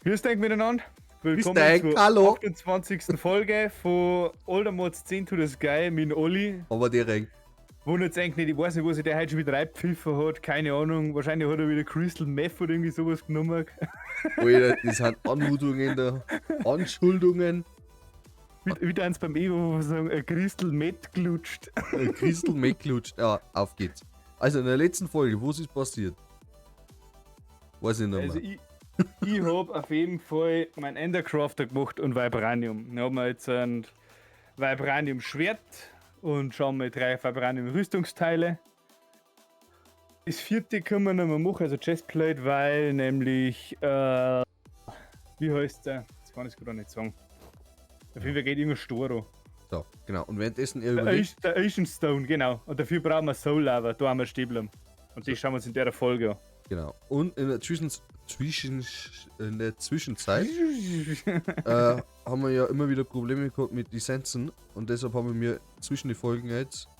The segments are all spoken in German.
Grüß dich miteinander. Willkommen dich, zur hallo. 28. Folge von Oldermods 10 to the Sky mit dem Olli. Aber direkt. Wundert eigentlich nicht, ich weiß nicht, was sich der heute schon wieder reingepfiffen hat. Keine Ahnung. Wahrscheinlich hat er wieder Crystal Meth oder irgendwie sowas genommen. Alter, das sind Anmutungen da. Anschuldungen. Wieder eins beim Evo sagen, Crystal Meth gelutscht. Crystal McLutscht. Ja, auf geht's. Also in der letzten Folge, was ist passiert? Weiß ich nicht mehr. Also ich habe auf jeden Fall mein Endercrafter gemacht und Vibranium. Dann haben wir jetzt ein Vibranium Schwert und schauen wir 3 Vibranium Rüstungsteile. Das 4. können wir noch mal machen, also Chestplate, weil nämlich, wie heißt der? Das kann ich gerade nicht sagen. Auf jeden Fall geht irgendein Storo. So, genau. Und währenddessen ihr Der überlegt. Ocean Stone, genau. Und dafür brauchen wir Soul Lava, da haben wir Stäblen. Und die schauen wir uns in der Folge an. Genau. Und in der Zwischenzeit haben wir ja immer wieder Probleme gehabt mit Lizenzen. Und deshalb haben wir zwischen den Folgen jetzt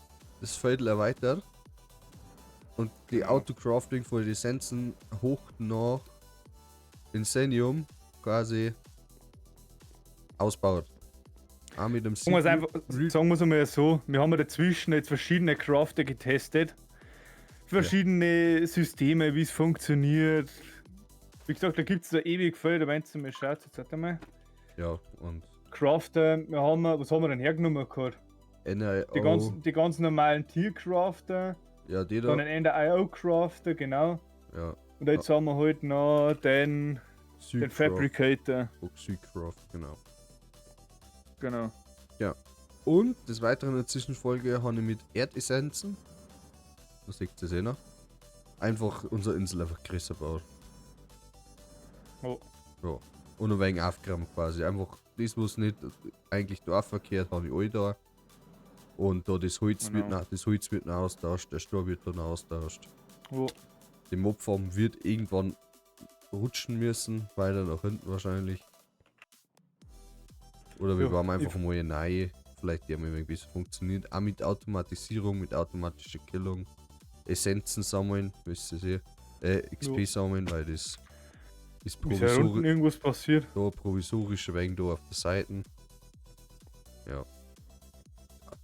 das Feld erweitert. Und die Autocrafting von den Lizenzen hoch nach Insanium quasi ausbaut. Auch mit dem Sagen wir es einmal so, wir haben ja dazwischen jetzt verschiedene Crafter getestet. Verschiedene Systeme, wie es funktioniert. Wie gesagt, da gibt es da ewig viel, da wenn du mal schaut, jetzt warte mal. Ja, und Crafter, was haben wir denn hergenommen gehabt? NIO. Die ganz normalen Tier-Crafter, Ja, die dann da. einen NIO-Crafter, genau. Ja. Und jetzt haben wir halt noch den Fabricator. Xycraft, genau. Genau. Ja. Und des Weiteren in der Zwischenfolge habe ich mit Erdessenzen, das seht ihr noch, einfach unsere Insel einfach größer baut. Oh. Ja. Und ein wenig aufgeräumt quasi. Einfach das, was nicht eigentlich da verkehrt, habe ich alle da. Und da das Holz, Genau. wird noch austauscht, der Stroh wird dann austauscht. Oh. Die Mobfarm wird irgendwann rutschen müssen, weiter nach hinten wahrscheinlich. Oder wir bauen einfach mal eine neue, vielleicht die haben ein bisschen funktioniert. Auch mit Automatisierung, mit automatischer Killung. Essenzen sammeln, wisst ihr sehr. XP sammeln, weil das ist Ist ja unten irgendwas passiert? da provisorisch wegen da auf der Seite. Ja.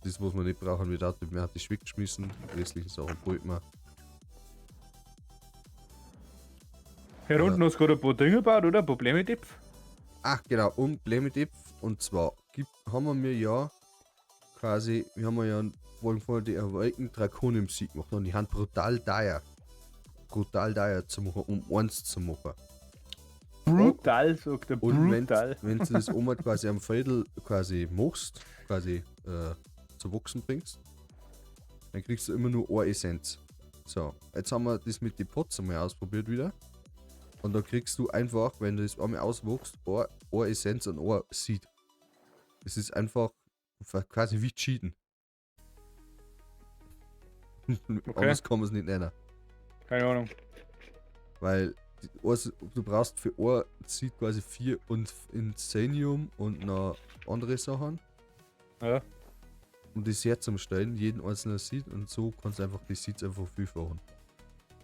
Das, was wir nicht brauchen, wird automatisch weggeschmissen. Die restlichen Sachen braucht man. Hier unten hast du gerade ein paar Dinge gebaut, oder? Probleme-Tipp? Ach genau, und Blemedip. Und zwar haben wir ja quasi, wollen vorher die erweiterten Draconium-Sieg gemacht und die haben brutal teuer zu machen, um eins zu machen. Brutal, sagt er. Und Brutal. wenn du das einmal quasi am Fädel quasi machst, quasi zu wachsen bringst, dann kriegst du immer nur eine Essenz. So, jetzt haben wir das mit den Pots einmal ausprobiert wieder. Und da kriegst du einfach, wenn du das einmal auswachst, eine Essenz und ein Seed. Das ist einfach quasi wie Cheaten. Anders kann man es nicht nennen. Keine Ahnung. Weil du brauchst für ein Seed quasi 4 und Insanium und noch andere Sachen. Ja. Um das herzustellen, jeden einzelnen Seed, und so kannst du einfach die Seeds einfach vielfachen.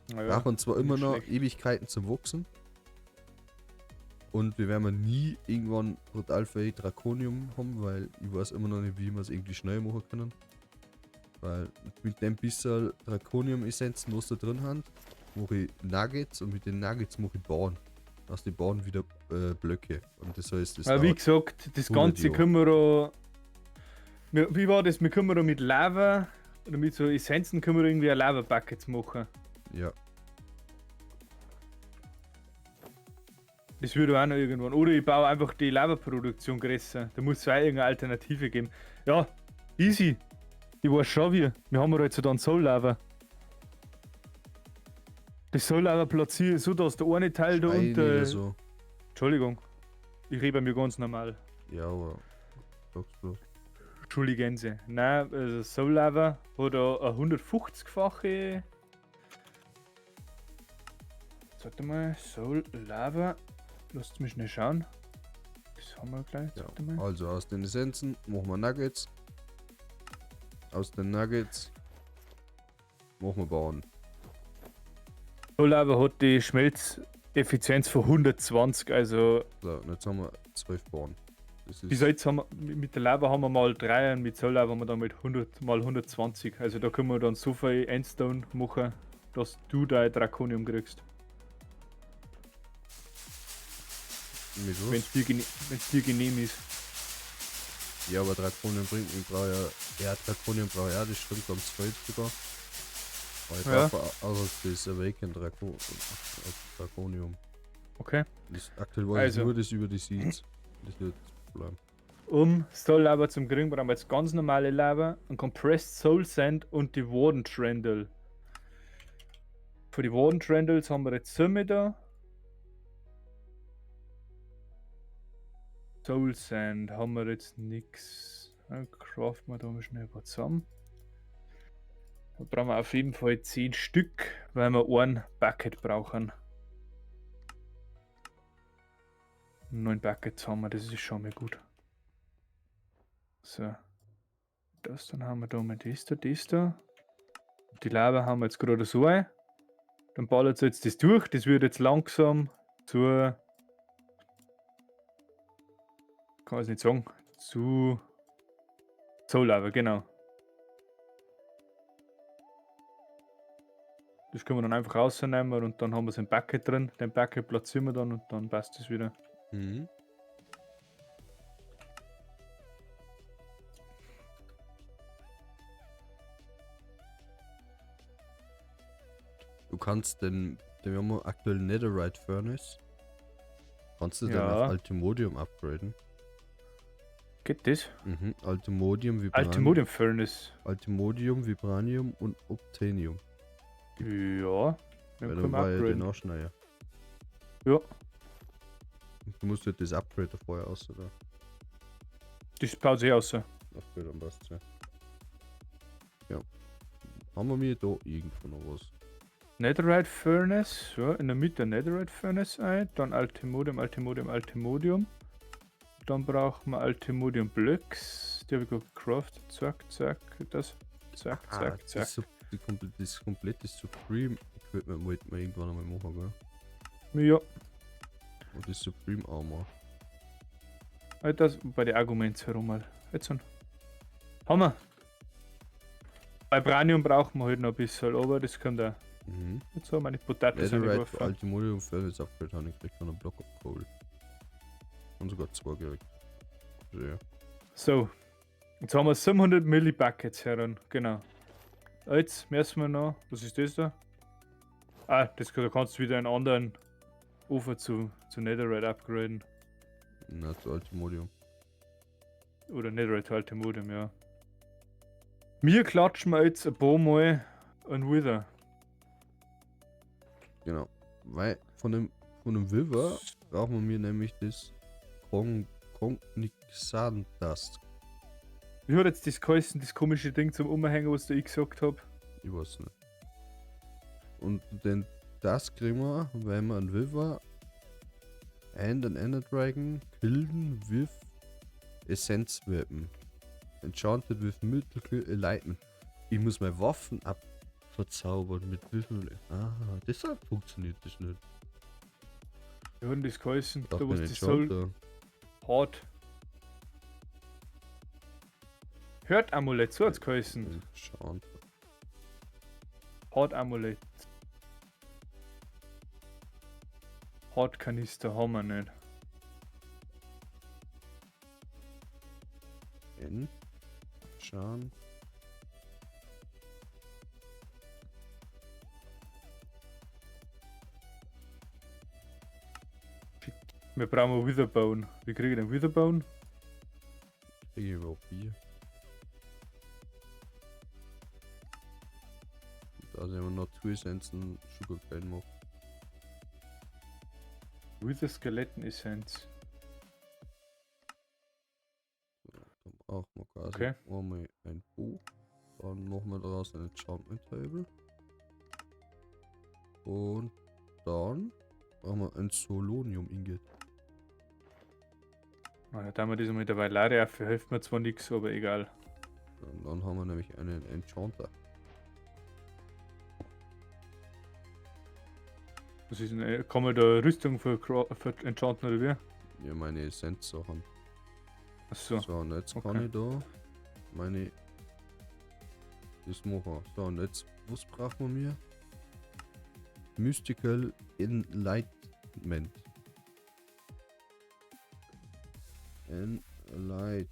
Brauchen zwar immer noch Ewigkeiten zum Wachsen. Und wir werden nie irgendwann brutal viel Draconium haben, weil ich weiß immer noch nicht, wie wir es irgendwie schnell machen können. Weil mit dem bisschen Draconium-Essenzen, was da drin haben, mache ich Nuggets, und mit den Nuggets mache ich Bahn. Aus den Bahnen wieder Blöcke. Und das heißt, das Wie gesagt, das Ganze können wir da. Wie war das? Wir können da mit Lava oder mit so Essenzen können wir irgendwie ein Lava-Buckets machen. Ja. Das würde auch noch irgendwann. Oder ich baue einfach die Lava-Produktion größer. Da muss es auch irgendeine Alternative geben. Ja, easy. Ich weiß schon wie. Wir haben jetzt dann Soul Lava. Das Soul Lava platziere ich so, dass der eine Teil da unten. So. Entschuldigung. Ich rede bei mir ganz normal. Ja, aber. Sagst du. Entschuldigen Sie. Nein, also Soul Lava hat eine 150-fache. Warte mal, Soul Lava. Lasst mich schnell schauen. Das haben wir gleich. Ja. Warte mal. Also aus den Essenzen machen wir Nuggets. Aus den Nuggets machen wir Bahn. Soul Lava hat die Effizienz von 120, also So, und jetzt haben wir 12 Bahnen. Das bis ist. jetzt haben wir, mit der Lava haben wir mal 3 und mit Solar haben wir dann mit 100 mal 120. Also da können wir dann so viel Endstone machen, dass du dein Draconium kriegst. Mit was? Wenn's dir genehm ist. Ja, aber Draconium bringt, ich brauche ja. Ja, Draconium brauche ich auch, das stimmt ganz Feld sogar. Aber ich Ja. brauche auch das Awakened Draconium. Okay. Das aktuell weiß Also. ich nur das über die Seeds. Das wird das Problem. Um Soul Lava zum kriegen, brauchen wir jetzt ganz normale Lava, ein Compressed Soul Sand und die Warden Trendle. Für die Warden Trendles haben wir jetzt Summe da. Soul Sand haben wir jetzt nichts. Dann craften wir da mal schnell was zusammen. Da brauchen wir auf jeden Fall 10 Stück, weil wir ein Bucket brauchen. 9 Buckets haben wir, das ist schon mal gut. So. Das, dann haben wir da mal das da. Die Lava haben wir jetzt gerade so ein. Dann ballert es jetzt das durch. Das wird jetzt langsam zur. Kann ich nicht sagen. Zu Soul Lava, genau. Das können wir dann einfach rausnehmen und dann haben wir so ein Bucket drin. Den Bucket platzieren wir dann und dann passt es wieder. Mhm. Du kannst wir haben aktuell Netherite Furnace. Kannst du den Ja. auf Altimodium upgraden? Geht das? Mhm. Altimodium, Vibranium. Altimodium Furnace. Altimodium, Vibranium und Obtanium. Ja. Weil Dann dann können wir war ja den upgraden. Ausschneider. Ja. Du musst halt das Upgrade vorher aus, oder? Das baut sich aus. Upgrade am besten, ja. Ja. Haben wir mir da irgendwo noch was? Netherite Furnace. Ja, in der Mitte Netherite Furnace ein. Dann Altimodium. Dann brauchen wir Altimodium Blocks. Die habe ich gerade gecraftet. Zack. Das. Zack. Das komplette Supreme Equipment wollten wir irgendwann einmal machen, gell? Ja. Und das Supreme Armor. Das bei den Arguments herum mal. Jetzt schon. Hammer. Vibranium brauchen wir halt noch ein bisschen, aber das kommt auch. Mhm. Jetzt haben wir die Potatoes Netherite eingeworfen. Altimodium Furnace Upgrade habe ich gekriegt von einem Block of Coal. Und sogar 2 gekriegt. Also, ja. So. Jetzt haben wir 700 Millibuckets heran. Genau. Jetzt müssen wir noch. Was ist das da? Ah, da kannst du wieder einen anderen Ufer zu Netherite upgraden. Na, zu Altimodium. Oder Netherite Altimodium, ja. Wir klatschen wir jetzt ein paar Mal ein Wither. Genau. Weil von dem Wither brauchen wir nämlich das Cognixant-Dust. Wie hat jetzt das geheißen, das komische Ding zum Umhängen, was ich gesagt habe? Ich weiß nicht. Und das kriegen wir, wenn wir einen Wither and an Ender Dragon killen with Essence Weapon. Enchanted with Mythical Enlightenment. Ich muss meine Waffen verzaubern mit Mythical. Ah, deshalb funktioniert das nicht. Wie hat denn das geheißen? Darf Da was man das nicht soll. schauen, Hart. Hört Amulett, so hat's geheißen. Enchant. Hart Amulett. Hart Kanister haben wir nicht. Enchant. Wir brauchen Witherbone. Wie kriege ich den Witherbone? Kriege ich überhaupt Bier? Da sind wir noch 2 Essenzen Sugarcane machen. Wither Skeleton Essenz. Dann brauchen wir quasi Okay. einmal ein Buch. Dann machen wir daraus ein Enchantment Table. Und dann brauchen wir ein Solonium Ingot. Na, da haben wir das mit der Valaria für hilft mir zwar nichts, aber egal. Und dann haben wir nämlich einen Enchanter. Was ist denn, kann man da Rüstung für enchanten oder wie? Ja, meine Essenz-Sachen. Achso. So, und jetzt kann Okay. ich da meine. Das machen. So, und jetzt, was brauchen wir? Mystical Enlightenment. Enlightenment.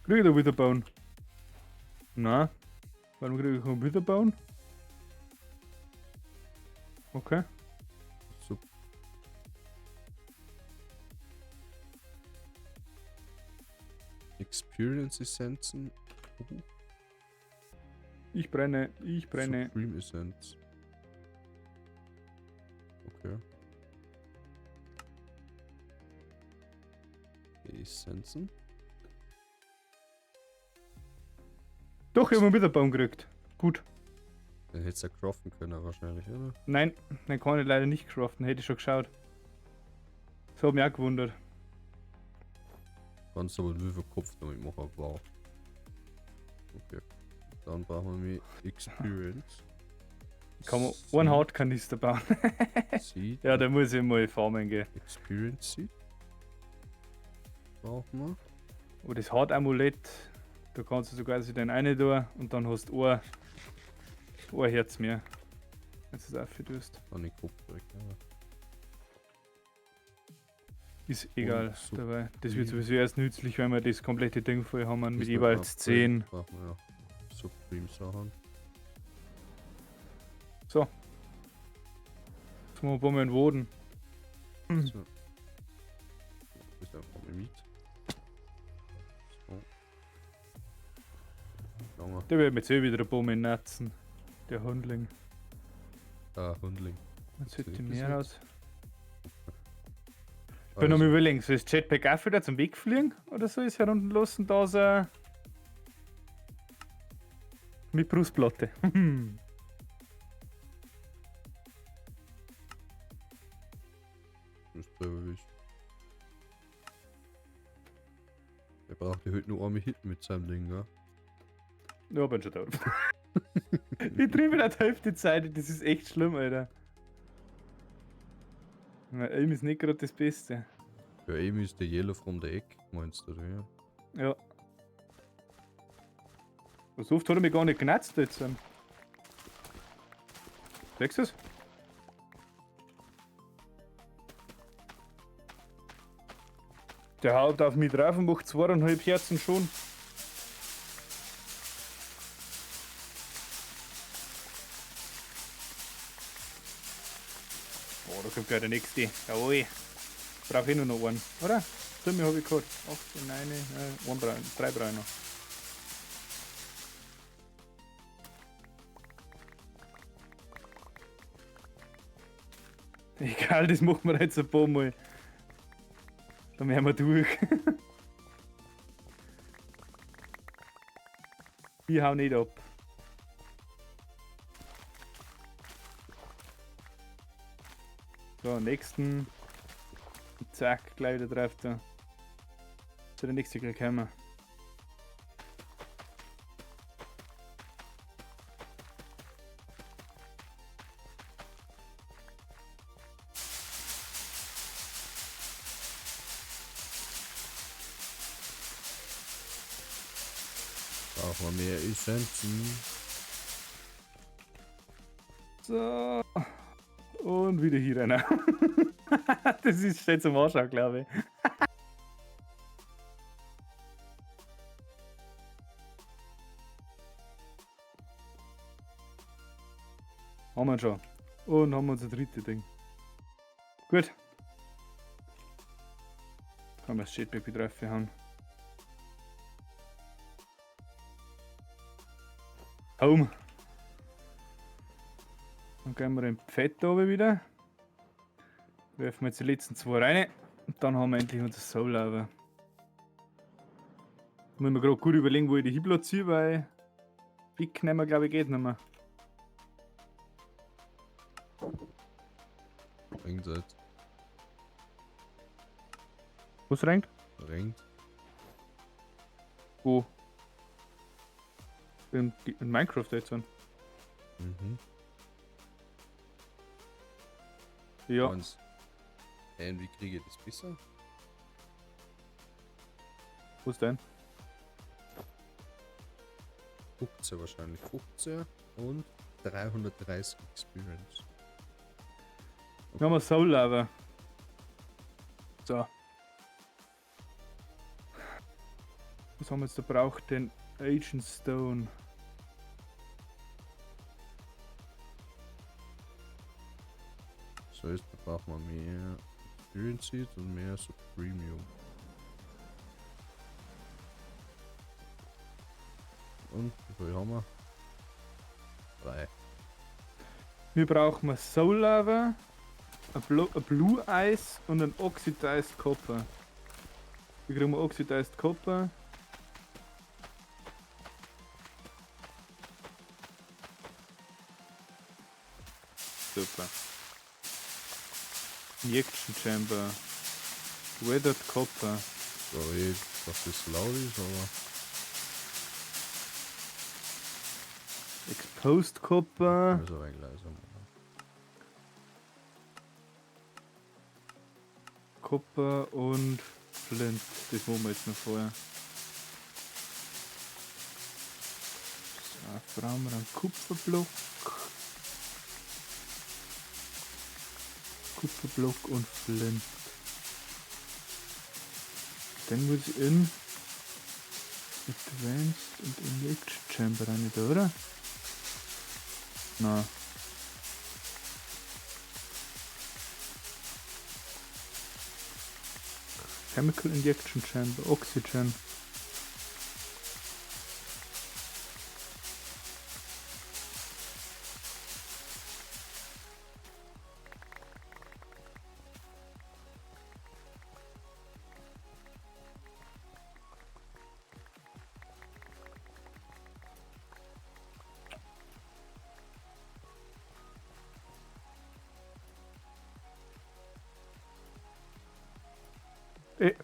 Krieg ich da Witherbone? Nein. Warum krieg ich keinen Witherbone? Okay. So. Experience Essenzen. Ich brenne, ich brenne. Supreme Essence. Okay. Essenzen. Doch, ich hab einen Witherbone gekriegt. Gut. Den hättest du ja craften können wahrscheinlich, oder? Nein, den kann ich leider nicht craften, hätte ich schon geschaut. Das hat mich auch gewundert. Kannst aber nur für Kopf damit machen, wow. Okay. Dann brauchen wir Experience. Kann man einen Hartkanister bauen. Seed. Ja, da muss ich mal farmen gehen. Experience Seed. Brauchen wir. Aber das Hartamulett, da kannst du sogar den eine tun und dann hast du ein Herz mehr. Wenn du das aufführst. Dann den Kopf weg. Ja. Ist egal Und so dabei. Das wird viel. sowieso erst nützlich, wenn wir das komplette Ding voll haben mit Müssen wir jeweils upgraden. 10. Brauchen wir ja Supreme Sachen. So. Jetzt machen wir ein paar Mal einen Woden. So. Das ist einfach mal mit. So. Lange. Der wird mir jetzt eh wieder ein paar Mal natzen. Der Hundling. Hundling. Jetzt Sehe sieht ich die das mehr jetzt? aus. Ich bin noch Also, mal überlegen, soll das Jetpack auch wieder zum Wegfliegen? Oder soll ich es herunterlassen, da so mit Brustplatte? das ist selber wichtig. Er braucht ja heute nur einmal Hit mit seinem Ding, ja? Ja, bin schon tot. Ich triebe in der Hälfte Zeit, das ist echt schlimm, Alter. Mein Aim ist nicht gerade das Beste. Für ihn ist der Yellow from the Egg, meinst du, ja? Ja. So oft hat er mich gar nicht genetzt jetzt. Siehst du es? Der haut auf mich drauf und macht 2,5 Herzen schon. Oh, da kommt gleich der nächste. Jawohl. Brauche ich nur noch einen, oder? Stimme habe ich gehabt. 8, 9, 3 brauche ich noch. Egal, das machen wir jetzt ein paar Mal. Dann wären wir durch. Ich hau nicht ab. So, nächsten. Zack, gleich wieder drauf da. Zu der nächsten gleich kommen. Brauchen wir mehr Essenzen. So. Und wieder hier rein. Das ist schnell zum Arsch, glaube ich. Haben wir schon. Und haben wir unser drittes Ding. Gut. Kann man das Jetpack wieder raufhauen. Home. Dann gehen wir in Fett oben wieder. Werfen wir jetzt die letzten 2 rein. Und dann haben wir endlich unser Soul over. Muss mir gerade gut überlegen, wo ich die hinplatziere, weil wegnehmen, glaube ich, geht nicht mehr. Ringt jetzt. Was rennt? Ringt. Wo? In Minecraft jetzt an. Mhm. Ja. Und wie kriege ich das besser? Wo ist denn? 15 wahrscheinlich. 15 und 330 Experience. Wir haben eine Soul Lava. So. Was haben wir jetzt da braucht? Den Ancient Stone. So, jetzt brauchen wir mehr Experience Seeds und mehr so Premium. Und wie viel haben wir? 3. Wir brauchen eine Soul Lava, ein Blue Ice und ein Oxidized Copper. Wie kriegen wir Oxidized Copper? Super. Injection Chamber. Weathered Copper. Sorry, dass das laut ist, aber Exposed Copper. ich muss aber ein leiser machen. Copper und Flint. Das machen wir jetzt noch vorher. So, brauchen wir einen Kupferblock. Kupferblock und Flint. Dann muss ich in Advanced und Injection Chamber rein, da, oder? Na. Chemical Injection Chamber, Oxygen.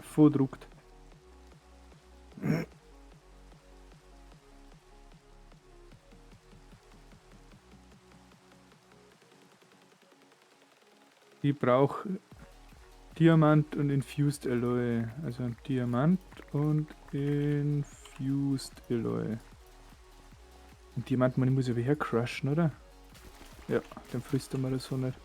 Vordruckt. Ich brauche Diamant und Infused Alloy. Also ein Diamant und Infused Alloy. Und Diamant, man muss ja wieder crushen, oder? Ja, dann frisst er mal das so nicht.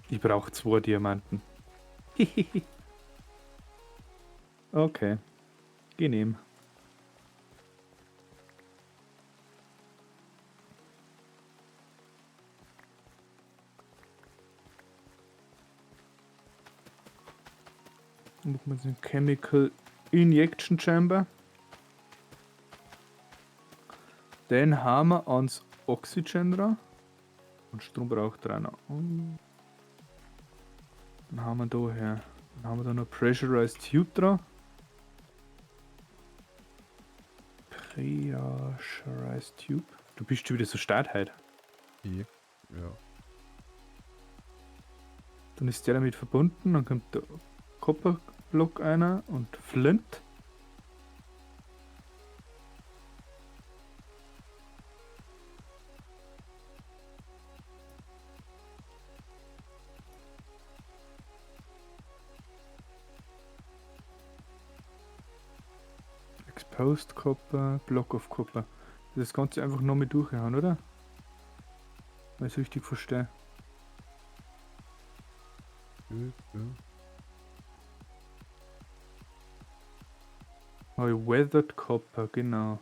Ich brauche 2 Diamanten. Okay. Genehm. Machen wir jetzt einen Chemical Injection Chamber. Dann haben wir ans Oxygen dran. Und Strom braucht er auch noch. Dann haben wir da her. Dann haben wir da noch Pressurized Tube dran. Pressurized Tube. Du bist schon wieder so stark heute. Hier. Ja. Dann ist der damit verbunden. Dann kommt der Copperblock einer und Flint. Exposed Copper, Block of Copper. Das Ganze einfach noch mit durchhauen, oder? Wenn ich es richtig verstehe. Gut, ja. Oh, Weathered Copper, genau.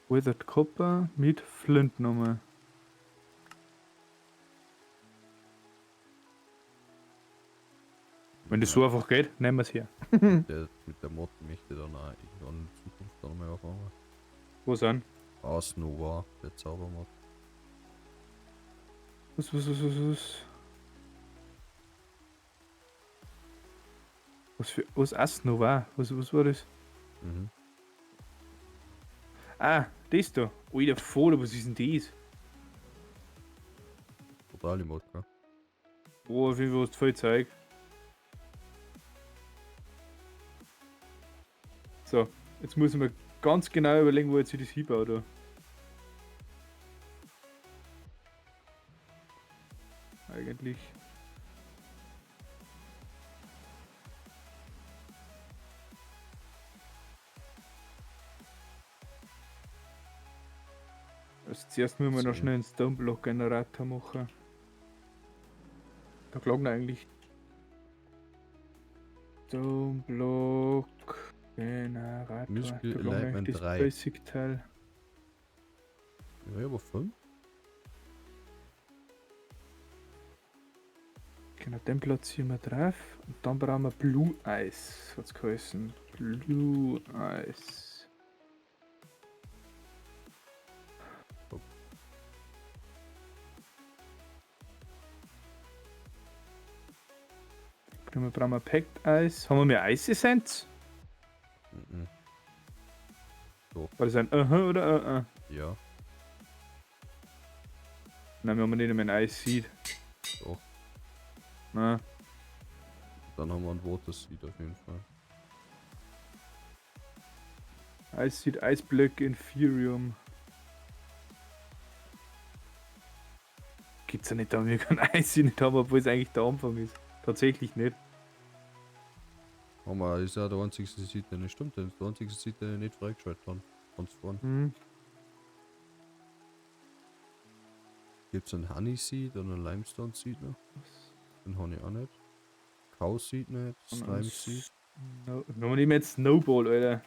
Weathered Copper mit Flint nochmal. Wenn das so einfach geht, nehmen wir es her. Mit der Mod möchte ich dann auch irgendwann in Zukunft dann mal aufhauen. Wo sind? Aus Nova, der Zaubermod. Was? Was Asnova? Was war das? Mhm. Ah, das da. Alter, voll, was ist denn das? Neutrali-Mod, gell? Oh, wie du viel Zeug. So, jetzt muss ich mir ganz genau überlegen, wo jetzt ich das hinbaue da. Eigentlich. Also zuerst müssen wir noch So. schnell einen Stoneblock-Generator machen. Da klagen eigentlich Stoneblock-Generator. Musical Da klagen Alignment eigentlich das 3. Basic-Teil. Ja, aber 5. Genau, den platzieren wir drauf. Und dann brauchen wir Blue Ice. Hat's geheißen. Blue Ice. Dann brauchen wir Packed Ice. Haben wir mehr Ice Essenz? Mhm. War das ein oder Ja, Nein, wir haben nicht mehr ein Ice Seed. doch. Nein. Dann haben wir ein Water Seed auf jeden Fall. Ice Seed, Ice Block, Inferium. Gibt's ja nicht, da wir kein Ice Seed nicht haben, obwohl es eigentlich der Anfang ist. Tatsächlich nicht. Aber ist ja der einzige Seed, der nicht stimmt. Der einzige Seed, der nicht freigeschaltet haben. Ganz vorne. Hm. Gibt es einen Honey Seed oder einen Limestone Seed noch? Den habe ich auch nicht. Cow Seed nicht. Slime Seed. No, noch nicht mehr Snowball, Alter.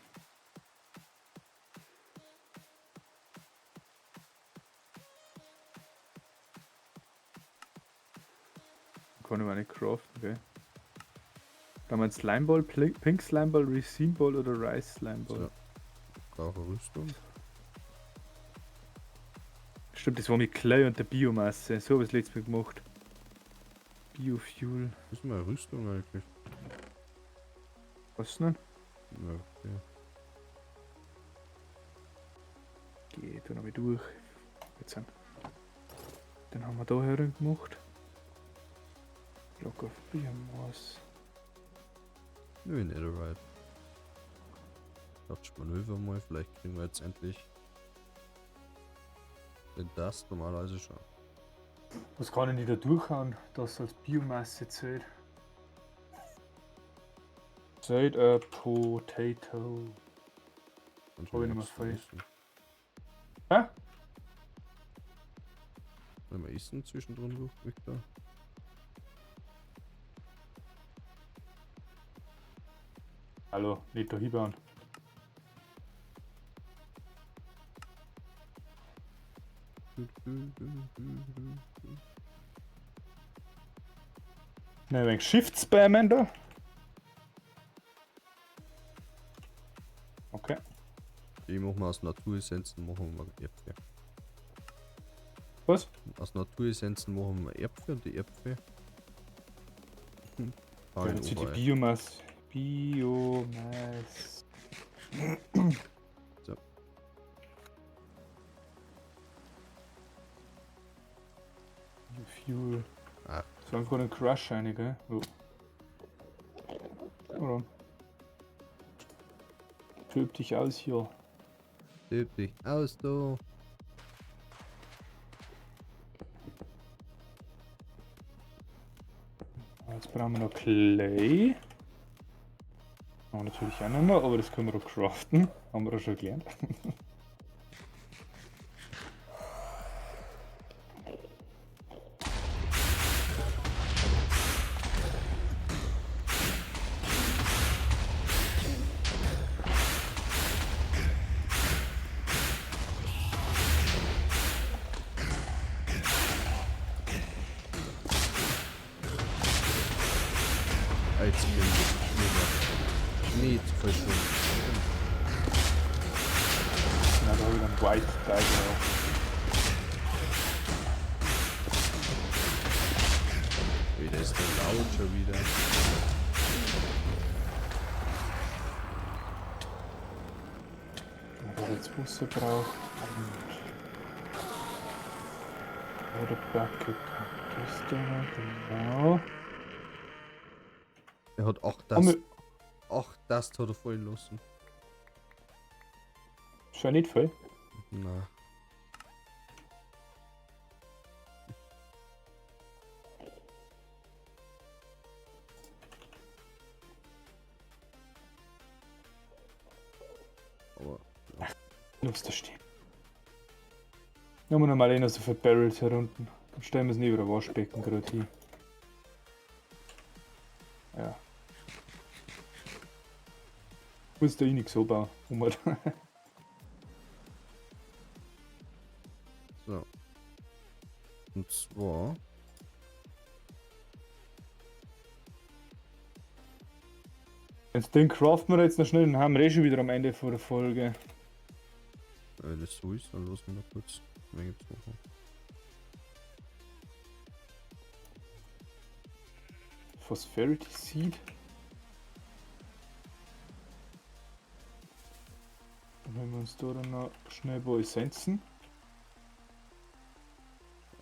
Kann ich mal nicht craften, gell? Da haben wir einen Slimeball, Pink Slimeball, Resin Ball oder Rice Slimeball. So. Brauche Rüstung. Stimmt, das war mit Clay und der Biomasse. So habe ich das letztes Mal gemacht. Biofuel. Ist mal Rüstung eigentlich? Was denn? Ja, okay. Geht da noch mal durch. Jetzt sind. Den haben wir da herin gemacht. Block of Biomass. Nö, Netherite. Dachte Manöver mal, vielleicht kriegen wir jetzt endlich den Dust normalerweise schon. Was kann ich nicht da durchhauen, dass als Biomasse zählt? Zählt a Potato. Und Hab ich nicht mehr voll. essen. Hä? Wenn wir essen zwischendrin, Victor. Hallo, nicht da hinbauen. Ne, ein wenig Shift spammen da. Okay. Die machen wir aus Naturessenzen, machen wir Äpfel. Was? Aus Naturessenzen machen wir Äpfel und die Äpfel. Ja, jetzt die Biomasse. Biomasse. So. Fuel. Ach. So einfach einen Crush rein, gell? Oh. Oder? Töb dich aus hier. Töb dich aus, du. Jetzt brauchen wir noch Clay. Haben wir natürlich auch noch mal, aber das können wir auch craften. Haben wir auch schon gelernt. Als Schnee zu verschwinden. Na, da habe ich dann White Tiger auch. Wieder ist der laut schon wieder. Wenn jetzt Busse braucht. Oder Bucket. ist da genau? Er hat 8 Oh, mir- Tasten. 8 Tasten hat er fallen lassen. Schon nicht voll. Na. Aber Lass da stehen. Haben wir nochmal einer so viele Barrels hier unten. Dann stellen wir es neben der Waschbecken gerade hin. Ja. Muss da eh nichts so bauen. so. Und zwar. Jetzt den craften wir jetzt noch schnell, dann haben wir eh schon wieder am Ende von der Folge. Wenn das so ist, dann lassen wir noch kurz eine Menge zu machen. Phosphority Seed. Dann holen wir uns da dann noch schnell ein paar Essenzen.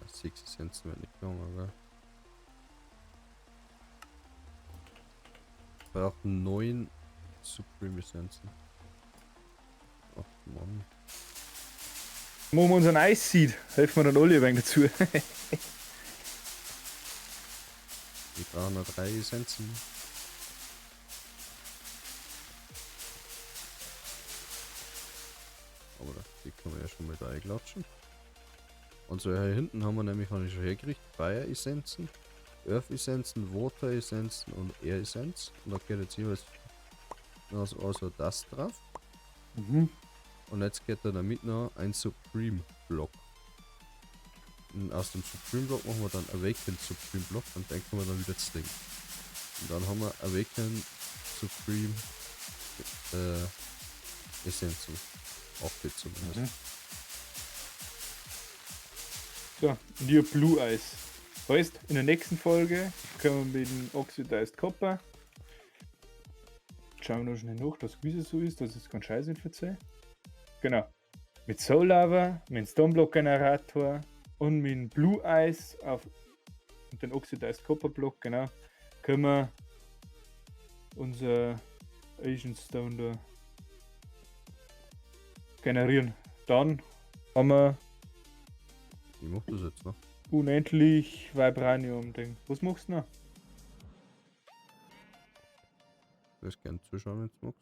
6 Essenzen werden nicht gegangen, aber. Wir brauchen 9 Supreme Essenzen. Ach Mann. Machen wir unseren Ice Seed. Helfen wir dann alle ein wenig dazu. Wir brauchen noch 3 Essenzen. Aber die können wir ja schon mal da einklatschen. Und so hier hinten haben wir nämlich schon hergerichtet Fire Essenzen, Earth Essenzen, Water Essenzen und Air Essenz. Und da geht jetzt jeweils also das drauf. Mhm. Und jetzt geht da damit noch ein Supreme Block. Und aus dem Supreme Block machen wir dann Awakened Supreme Block und dann können wir dann wieder das Ding. Und dann haben wir Awakened Supreme Essenzen. 8 Bit zumindest. Mhm. So, und hier Blue Eyes. Heißt, in der nächsten Folge können wir mit dem Oxidized Copper. Schauen wir noch schnell nach, dass es so ist, dass es kein Scheiß nicht verzeiht. Genau. Mit Soul Lava, mit dem Stoneblock Generator und mit dem Blue Eyes auf den Oxidized Copper Block, genau, können wir unser Asian Stone da generieren. Dann haben wir Ich mach das jetzt noch. unendlich Vibranium-Ding. Was machst du noch? Du wirst gerne zuschauen, wenn du magst.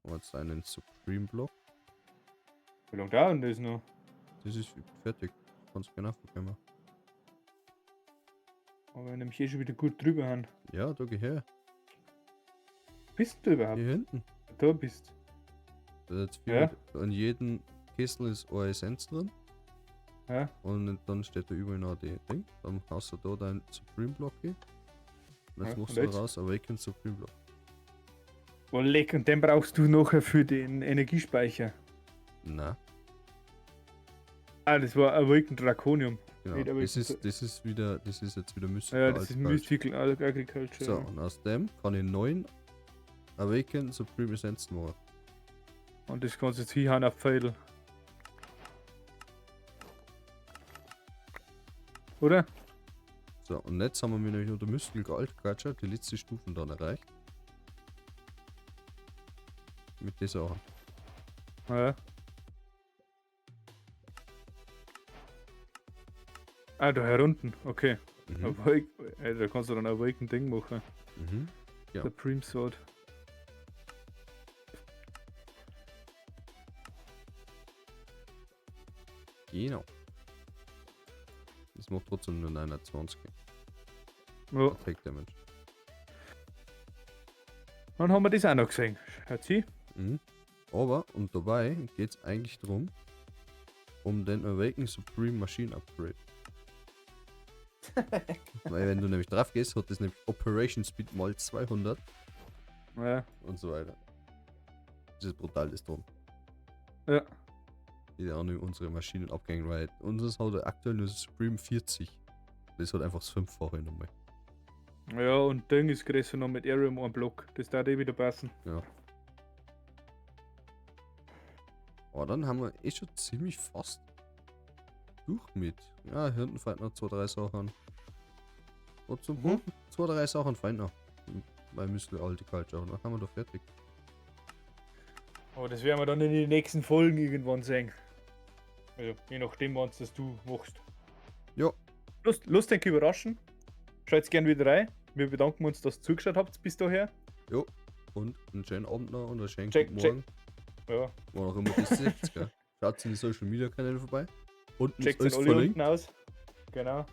Haben wir jetzt einen Supreme Block. Wie lange dauert das noch? Das ist fertig. Kannst gerne aufbekommen. Aber wir nämlich eh schon wieder gut drüber haben. Ja, da geh her. Bist du überhaupt? Hier hinten. Da bist. Da ist jetzt Ja. an jedem Kessel ist eine Essenz drin. Ja. Und dann steht da überall noch die Ding. Dann hast du da dein Supreme Block gehen. Und jetzt Ja, machst und du jetzt? daraus Awakened Supreme Block. Oh, leck, und den brauchst du nachher für den Energiespeicher. Na, Ah, das war Awakened Draconium. genau. Nicht Das Awakened. ist jetzt wieder Mystical Ja, das ist Agriculture. Mystical Agriculture. So, und aus dem kann ich 9 Awakened Supreme Essenzen machen. Und das kannst du jetzt hier haben auf Pfeil. Oder? So, und jetzt haben wir nämlich unter Mystical Agriculture die letzte Stufen dann erreicht. Mit den Sachen. Ja. Ah, da herunten. Okay. Mhm. Da kannst du dann Awakened Ding machen. Mhm. Ja. Supreme Sword. Genau. Das macht trotzdem nur 29 Ja. Attack Damage. Dann haben wir das auch noch gesehen. Schaut sie. Mhm. Aber, und dabei geht es eigentlich darum, um den Awaken Supreme Machine Upgrade. Weil wenn du nämlich drauf gehst, hat das nämlich Operation Speed mal 200 Ja. und so weiter. Das ist brutal, das drum. Ja. Die auch nur unsere Maschinen abgängen, weil unseres hat aktuell nur Supreme 40. Das hat einfach das 5-fache nochmal. Ja, und Ding ist größer noch mit Area um einen Block. Das darf eh wieder passen. Ja. Aber dann haben wir eh schon ziemlich fast Durch mit. Ja, hier hinten fallen noch 2, 3 Sachen. Und zum Mhm. 2, 3 Sachen fallen noch. Bei Müsli alte Culture. Und dann haben wir doch fertig. Aber das werden wir dann in den nächsten Folgen irgendwann sehen. Also, je nachdem, wann das du machst. Ja, Lust euch überraschen. Schaut gerne wieder rein. Wir bedanken uns, dass ihr zugeschaut habt bis daher. ja. Und einen schönen Abend noch und einen schönen Check, guten check. Morgen. Ja, Wann auch immer das ist, gell. Schaut in die Social Media Kanäle vorbei. Unten ist checkt alles alle verlinkt. unten aus. Genau.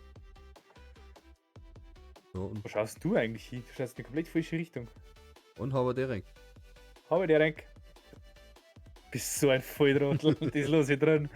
Ja, und, Wo schaust du eigentlich hin? Du schaust in eine komplett falsche Richtung. und haben wir direkt. Habe der Rank. Bist so ein Volltrottel. Das lasse ich drin.